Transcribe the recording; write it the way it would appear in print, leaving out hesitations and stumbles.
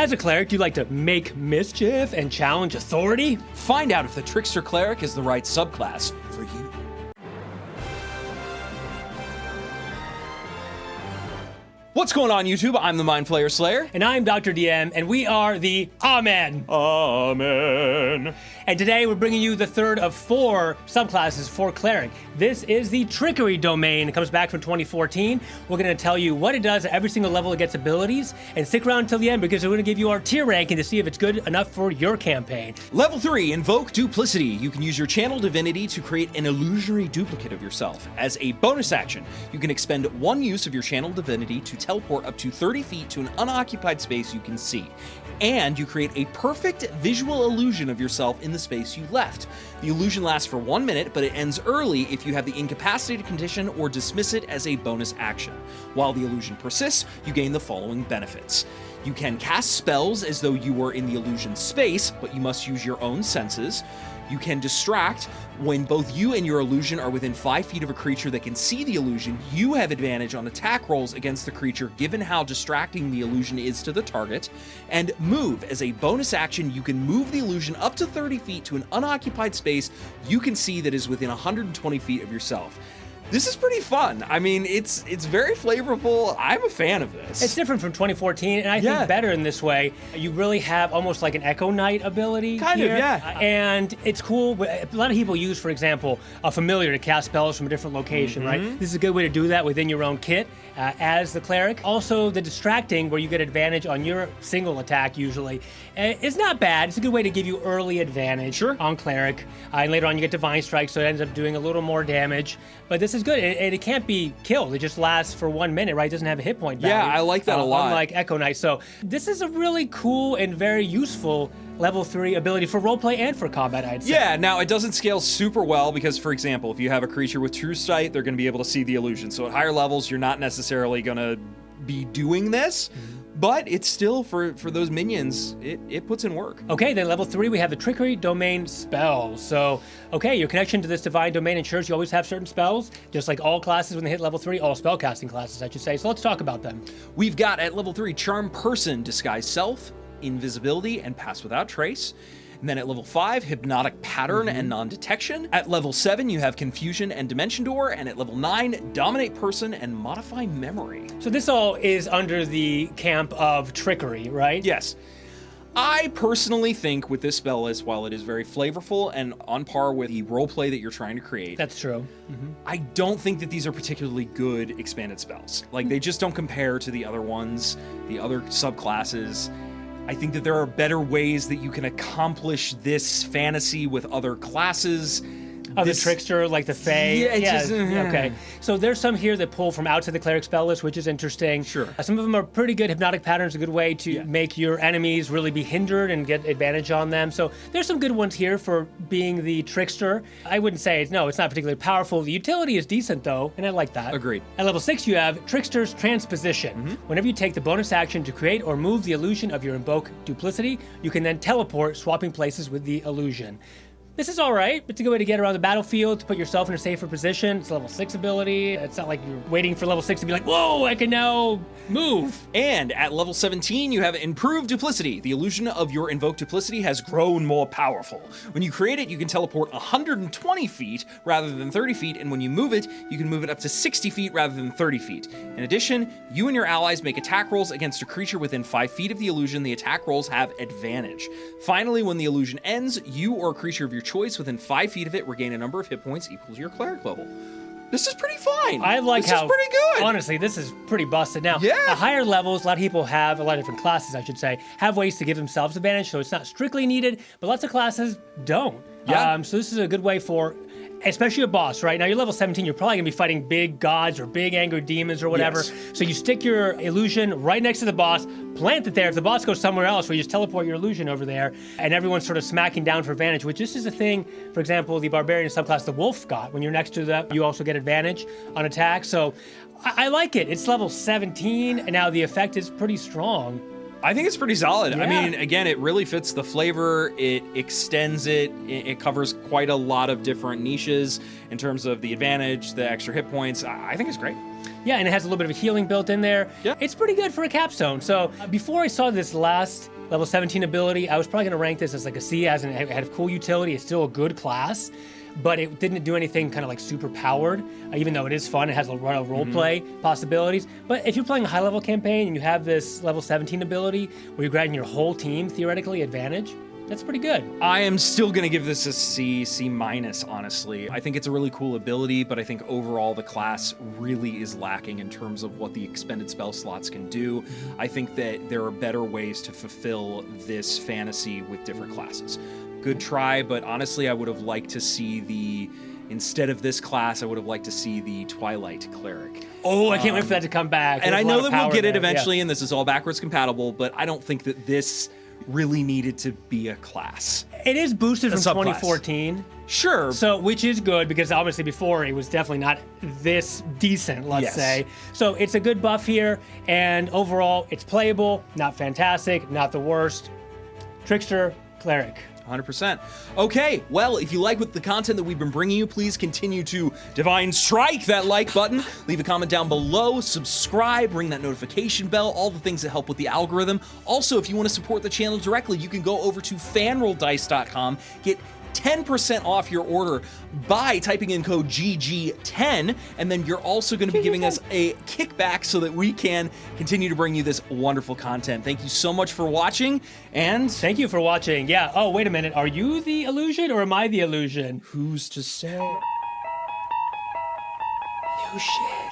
As a cleric, do you like to make mischief and challenge authority? Find out if the Trickster Cleric is the right subclass for you. What's going on, YouTube? I'm the Mind Flayer Slayer. And I'm Dr. DM, and we are the Amen. Amen. And today we're bringing you the third of 4 subclasses for Cleric. This is the Trickery Domain. It comes back from 2014. We're going to tell you what it does at every single level it gets abilities. And stick around until the end because we're going to give you our tier ranking to see if it's good enough for your campaign. Level 3, Invoke Duplicity. You can use your channel divinity to create an illusory duplicate of yourself. As a bonus action, you can expend 1 use of your channel divinity to teleport up to 30 feet to an unoccupied space you can see. And you create a perfect visual illusion of yourself in the space you left. The illusion lasts for 1 minute, but it ends early if you have the incapacitated condition or dismiss it as a bonus action. While the illusion persists, you gain the following benefits. You can cast spells as though you were in the illusion space, but you must use your own senses. You can distract when both you and your illusion are within 5 feet of a creature that can see the illusion. You have advantage on attack rolls against the creature given how distracting the illusion is to the target. And move. As a bonus action, you can move the illusion up to 30 feet to an unoccupied space you can see that is within 120 feet of yourself. This is pretty fun. I mean, it's very flavorful. I'm a fan of this. It's different from 2014, and I think better in this way. You really have almost like an Echo Knight ability Kind here. of, yeah. And it's cool. A lot of people use, for example, a familiar to cast spells from a different location, right? This is a good way to do that within your own kit as the cleric. Also, the distracting, where you get advantage on your single attack usually, is not bad. It's a good way to give you early advantage on cleric. And later on, you get Divine Strike, so it ends up doing a little more damage. But this is good, and it can't be killed. It just lasts for 1 minute, right? It doesn't have a hit point value. Yeah, I like that a lot. Unlike Echo Knight. So this is a really cool and very useful level 3 ability for roleplay and for combat, I'd say. Yeah, now it doesn't scale super well because, for example, if you have a creature with True Sight, they're going to be able to see the illusion. So at higher levels, you're not necessarily going to be doing this. But it's still, for those minions, it puts in work. Okay, then level 3, we have the Trickery Domain spells. So, okay, your connection to this divine domain ensures you always have certain spells, just like all classes when they hit level 3, all spellcasting classes, I should say. So let's talk about them. We've got, at level 3, Charm Person, Disguise Self, Invisibility, and Pass Without Trace. And then at level 5, Hypnotic Pattern and Non-Detection. At level 7, you have Confusion and Dimension Door. And at level 9, Dominate Person and Modify Memory. So this all is under the camp of trickery, right? Yes. I personally think with this spell list, while it is very flavorful and on par with the roleplay that you're trying to create, That's true. I don't think that these are particularly good expanded spells. Like, they just don't compare to the other ones, the other subclasses. I think that there are better ways that you can accomplish this fantasy with other classes. The Trickster, like the Fae? Okay. So there's some here that pull from outside the Cleric spell list, which is interesting. Sure. Some of them are pretty good. Hypnotic Pattern's a good way to make your enemies really be hindered and get advantage on them. So there's some good ones here for being the Trickster. I wouldn't say, it's not particularly powerful. The utility is decent, though, and I like that. Agreed. At level 6, you have Trickster's Transposition. Whenever you take the bonus action to create or move the illusion of your Invoke Duplicity, you can then teleport, swapping places with the illusion. This is all right. It's a good way to get around the battlefield, to put yourself in a safer position. It's a level 6 ability. It's not like you're waiting for level 6 to be like, whoa, I can now move. And at level 17, you have Improved Duplicity. The illusion of your Invoke Duplicity has grown more powerful. When you create it, you can teleport 120 feet rather than 30 feet, and when you move it, you can move it up to 60 feet rather than 30 feet. In addition, you and your allies make attack rolls against a creature within 5 feet of the illusion. The attack rolls have advantage. Finally, when the illusion ends, you or a creature of your choice within 5 feet of it regain a number of hit points equal to your cleric level. This is pretty fine. I like this how, is pretty good. Honestly, this is pretty busted. Now, Yeah. at higher levels, a lot of people have, a lot of different classes, I should say, have ways to give themselves advantage, so it's not strictly needed, but lots of classes don't. Yeah. So this is a good way for, especially a boss, right? Now, you're level 17, you're probably gonna be fighting big gods or big angry demons or whatever. Yes. So you stick your illusion right next to the boss, plant it there. If the boss goes somewhere else, where you just teleport your illusion over there, and everyone's sort of smacking down for advantage, which this is a thing, for example, the barbarian subclass, the wolf got. When you're next to that, you also get advantage on attack. So I like it. It's level 17, and now the effect is pretty strong. I think it's pretty solid. Yeah. I mean, again, it really fits the flavor. It extends it. It covers quite a lot of different niches in terms of the advantage, the extra hit points. I think it's great. Yeah, and it has a little bit of a healing built in there. Yeah. It's pretty good for a capstone. So before I saw this last Level 17 ability, I was probably gonna rank this as like a C, as in it had a cool utility. It's still a good class, but it didn't do anything kind of like super powered, even though it is fun. It has a lot of roleplay possibilities. But if you're playing a high level campaign and you have this level 17 ability where you're granting your whole team theoretically advantage, that's pretty good. I am still gonna give this a C, C minus, honestly. I think it's a really cool ability, but I think overall the class really is lacking in terms of what the expended spell slots can do. I think that there are better ways to fulfill this fantasy with different classes. Good try, but honestly, I would have liked to see instead of this class, I would have liked to see the Twilight Cleric. Oh, I can't wait for that to come back. And There's I a lot know of that we'll power get it there, eventually, yeah. and this is all backwards compatible, but I don't think that this really needed to be a class. It is boosted from subclass. 2014. Sure. So, which is good because obviously before it was definitely not this decent, let's Yes. say. So it's a good buff here, and overall it's playable, not fantastic, not the worst. Trickster, Cleric. 100%. Okay, well, if you like the content that we've been bringing you, please continue to Divine Strike that like button, leave a comment down below, subscribe, ring that notification bell, all the things that help with the algorithm. Also, if you want to support the channel directly, you can go over to fanrolldice.com, get 10% off your order by typing in code GG10, and then you're also going to be giving us a kickback so that we can continue to bring you this wonderful content. Thank you so much for watching, and Thank you for watching. Yeah. Oh, wait a minute. Are you the illusion or am I the illusion? who's to say? New shit.